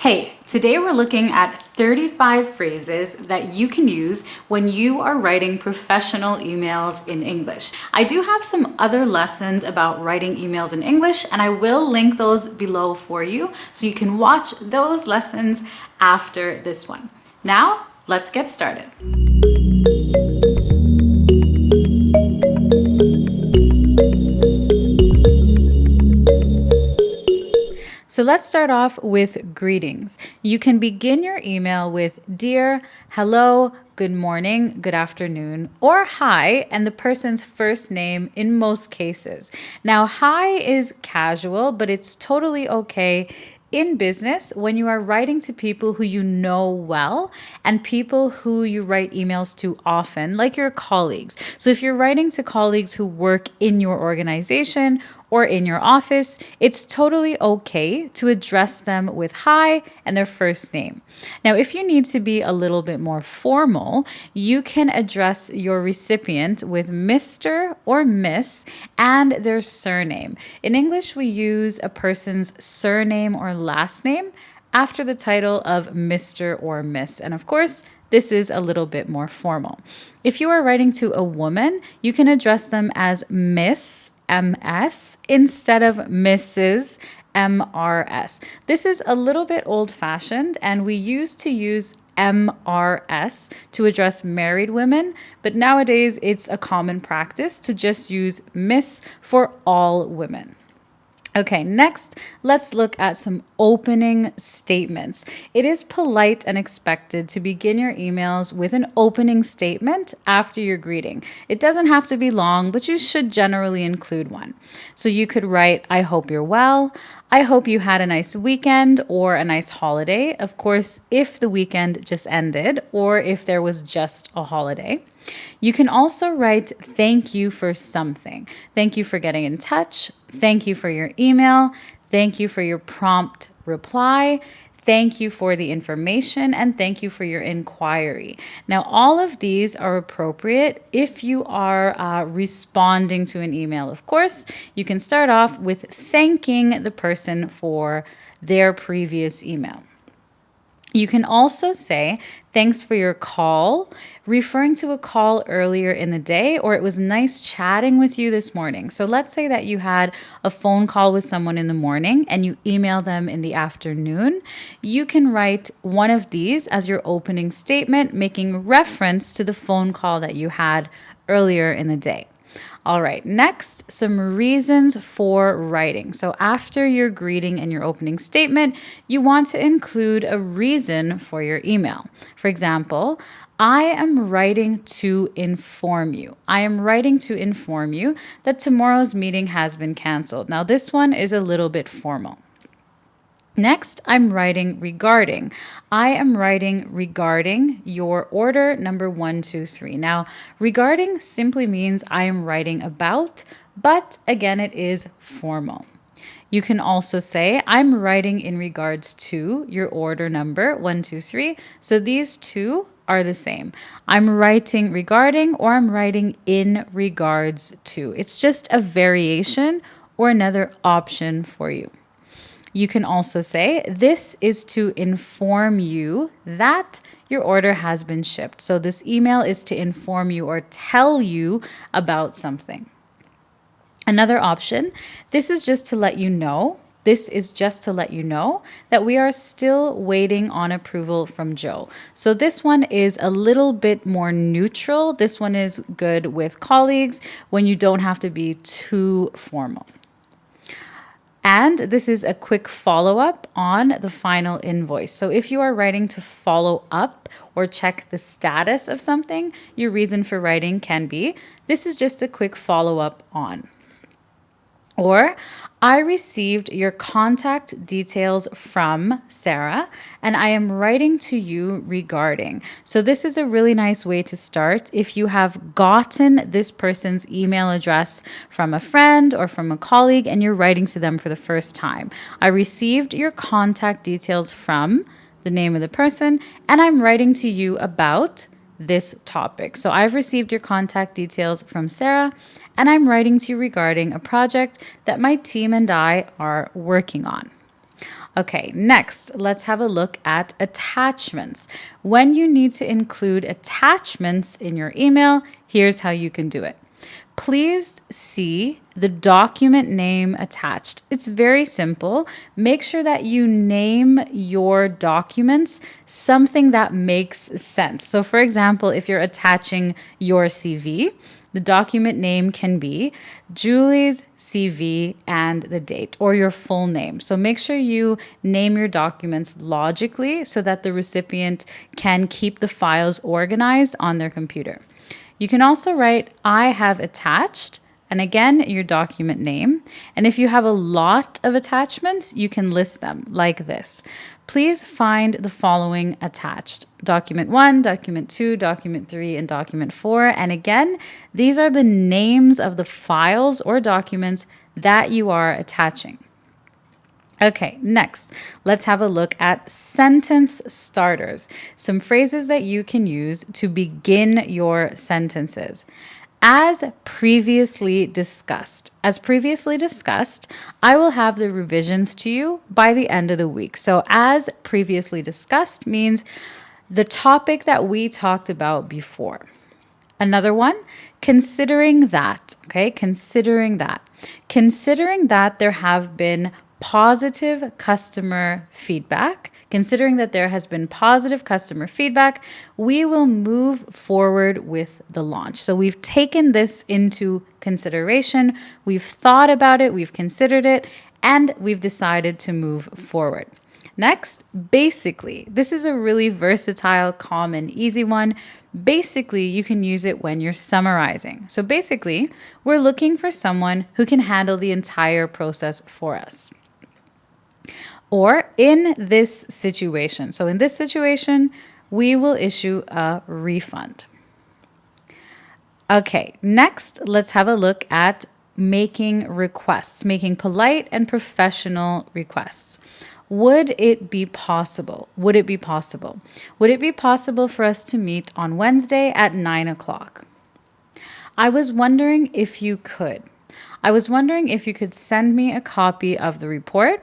Hey, today we're looking at 35 phrases that you can use when you are writing professional emails in English. I do have some other lessons about writing emails in English, and I will link those below for you so you can watch those lessons after this one. Now, let's get started. So let's start off with greetings. You can begin your email with dear, hello, good morning, good afternoon, or hi, and the person's first name in most cases. Now, hi is casual, but it's totally okay in business when you are writing to people who you know well and people who you write emails to often, like your colleagues. So if you're writing to colleagues who work in your organization or in your office, it's totally okay to address them with hi and their first name. Now, if you need to be a little bit more formal, you can address your recipient with Mr. or Miss and their surname. In English, we use a person's surname or last name after the title of Mr. or Miss. And of course, this is a little bit more formal. If you are writing to a woman, you can address them as Miss MS instead of Mrs. MRS. This is a little bit old-fashioned, and we used to use MRS to address married women, but nowadays it's a common practice to just use Miss for all women. Okay, next, let's look at some opening statements. It is polite and expected to begin your emails with an opening statement after your greeting. It doesn't have to be long, but you should generally include one. So you could write, I hope you're well. I hope you had a nice weekend or a nice holiday. Of course, if the weekend just ended or if there was just a holiday. You can also write thank you for something. Thank you for getting in touch. Thank you for your email. Thank you for your prompt reply. Thank you for the information, and thank you for your inquiry. Now, all of these are appropriate if you are responding to an email. Of course, you can start off with thanking the person for their previous email. You can also say, thanks for your call, referring to a call earlier in the day, or it was nice chatting with you this morning. So let's say that you had a phone call with someone in the morning and you email them in the afternoon. You can write one of these as your opening statement, making reference to the phone call that you had earlier in the day. All right, next, some reasons for writing. So after your greeting and your opening statement, you want to include a reason for your email. For example, I am writing to inform you. I am writing to inform you that tomorrow's meeting has been canceled. Now, this one is a little bit formal. Next, I'm writing regarding. I am writing regarding your order number 1, 2, 3. Now, regarding simply means I am writing about, but again, it is formal. You can also say, I'm writing in regards to your order number 1, 2, 3. So these two are the same. I'm writing regarding or I'm writing in regards to. It's just a variation or another option for you. You can also say, this is to inform you that your order has been shipped. So this email is to inform you or tell you about something. Another option, this is just to let you know. This is just to let you know that we are still waiting on approval from Joe. So this one is a little bit more neutral. This one is good with colleagues when you don't have to be too formal. And this is a quick follow-up on the final invoice. So if you are writing to follow up or check the status of something, your reason for writing can be, this is just a quick follow-up on. Or, I received your contact details from Sarah, and I am writing to you regarding. So this is a really nice way to start if you have gotten this person's email address from a friend or from a colleague and you're writing to them for the first time. I received your contact details from the name of the person, and I'm writing to you about this topic. So I've received your contact details from Sarah, and I'm writing to you regarding a project that my team and I are working on. Okay, next, let's have a look at attachments. When you need to include attachments in your email, here's how you can do it. Please see the document name attached. It's very simple. Make sure that you name your documents something that makes sense. So, for example, if you're attaching your CV, the document name can be Julie's CV and the date, or your full name. So make sure you name your documents logically so that the recipient can keep the files organized on their computer. You can also write, I have attached, and again, your document name. And if you have a lot of attachments, you can list them like this. Please find the following attached: document 1, document 2, document 3, and document 4. And again, these are the names of the files or documents that you are attaching. Okay, next, let's have a look at sentence starters, some phrases that you can use to begin your sentences. As previously discussed, I will have the revisions to you by the end of the week. So, as previously discussed means the topic that we talked about before. Another one, considering that, okay, considering that there have been positive customer feedback, considering that there has been positive customer feedback, we will move forward with the launch. So we've taken this into consideration, we've thought about it, we've considered it, and we've decided to move forward. Next, basically. This is a really versatile, common, easy one. Basically, you can use it when you're summarizing. So basically, we're looking for someone who can handle the entire process for us. Or in this situation. So in this situation, we will issue a refund. Okay, next, let's have a look at making requests, making polite and professional requests. Would it be possible? Would it be possible? Would it be possible for us to meet on Wednesday at 9 o'clock? I was wondering if you could. I was wondering if you could send me a copy of the report.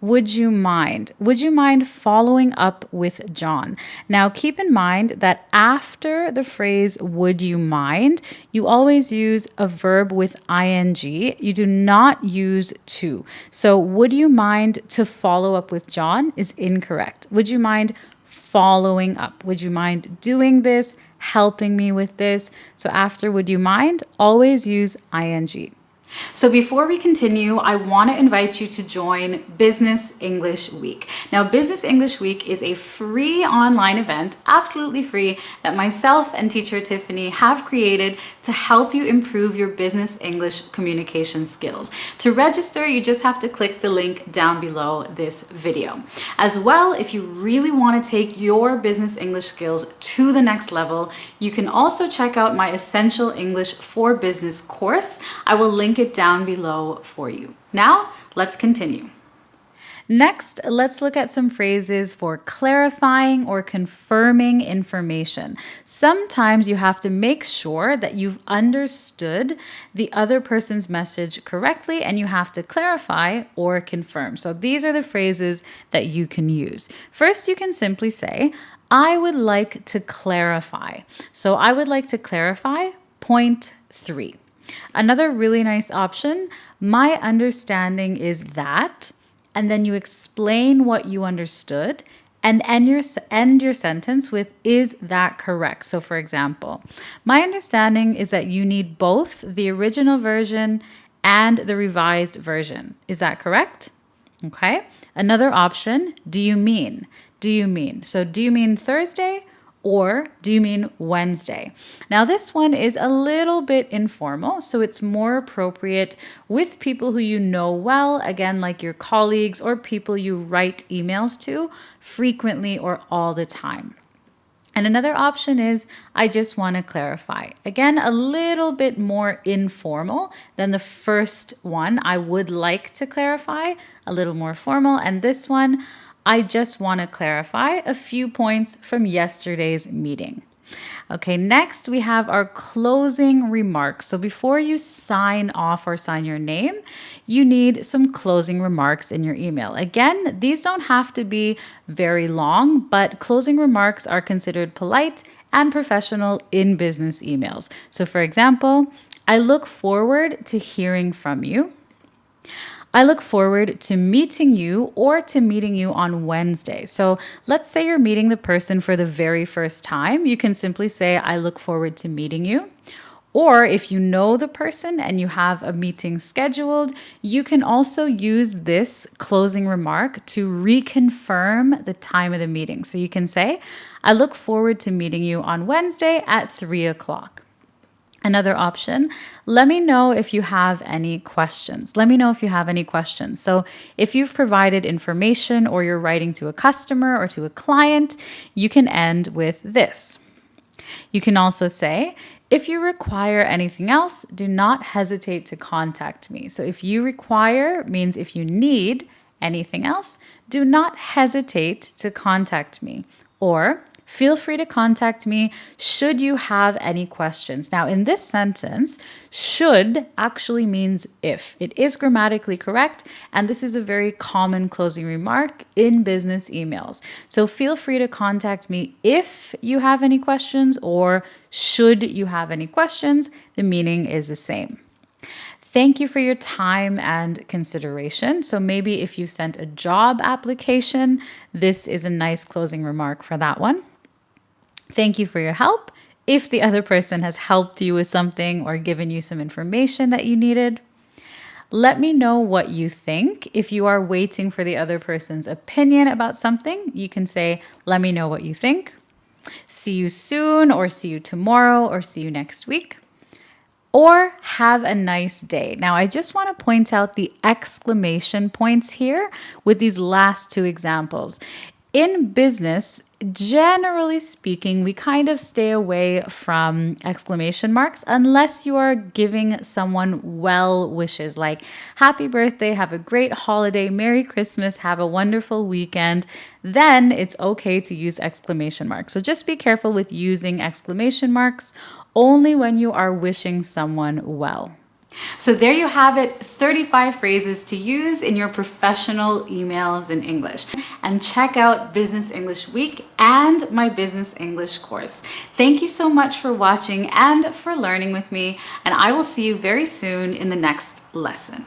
Would you mind? Would you mind following up with John? Now, keep in mind that after the phrase, would you mind, you always use a verb with ing. You do not use to. So, would you mind to follow up with John is incorrect. Would you mind following up? Would you mind doing this, helping me with this? So, after would you mind, always use ing. So before we continue, I want to invite you to join Business English Week. Now, Business English Week is a free online event, absolutely free, that myself and teacher Tiffany have created to help you improve your business English communication skills. To register, you just have to click the link down below this video. As well, if you really want to take your business English skills to the next level, you can also check out my Essential English for Business course. I will link it down below for you. Now, let's continue. Next, let's look at some phrases for clarifying or confirming information. Sometimes you have to make sure that you've understood the other person's message correctly, and you have to clarify or confirm. So these are the phrases that you can use. First, you can simply say, I would like to clarify. So I would like to clarify point 3. Another really nice option, my understanding is that, and then you explain what you understood and end your sentence with, is that correct? So for example, my understanding is that you need both the original version and the revised version. Is that correct? Okay. Another option, do you mean? Do you mean? So do you mean Thursday? Or do you mean Wednesday? Now, this one is a little bit informal, so it's more appropriate with people who you know well, again, like your colleagues or people you write emails to frequently or all the time. And another option is, I just want to clarify. Again, a little bit more informal than the first one. I would like to clarify, a little more formal. And this one, I just want to clarify a few points from yesterday's meeting. Okay, next we have our closing remarks. So before you sign off or sign your name, you need some closing remarks in your email. Again, these don't have to be very long, but closing remarks are considered polite and professional in business emails. So for example, I look forward to hearing from you. I look forward to meeting you or to meeting you on Wednesday. So let's say you're meeting the person for the very first time. You can simply say, I look forward to meeting you. Or if you know the person and you have a meeting scheduled, you can also use this closing remark to reconfirm the time of the meeting. So you can say, I look forward to meeting you on Wednesday at 3 o'clock. Another option, let me know if you have any questions. Let me know if you have any questions. So if you've provided information or you're writing to a customer or to a client, you can end with this. You can also say, if you require anything else, do not hesitate to contact me. So if you require means if you need anything else, do not hesitate to contact me. Or feel free to contact me should you have any questions. Now, in this sentence, should actually means if. It is grammatically correct, and this is a very common closing remark in business emails. So feel free to contact me if you have any questions, or should you have any questions, the meaning is the same. Thank you for your time and consideration. So maybe if you sent a job application, this is a nice closing remark for that one. Thank you for your help. If the other person has helped you with something or given you some information that you needed, let me know what you think. If you are waiting for the other person's opinion about something, you can say, let me know what you think. See you soon, or see you tomorrow, or see you next week. Or have a nice day. Now, I just want to point out the exclamation points here with these last two examples. In business, generally speaking, we kind of stay away from exclamation marks unless you are giving someone well wishes like happy birthday, have a great holiday, Merry Christmas, have a wonderful weekend. Then it's okay to use exclamation marks. So just be careful with using exclamation marks only when you are wishing someone well. So there you have it, 35 phrases to use in your professional emails in English. And check out Business English Week and my Business English course. Thank you so much for watching and for learning with me, and I will see you very soon in the next lesson.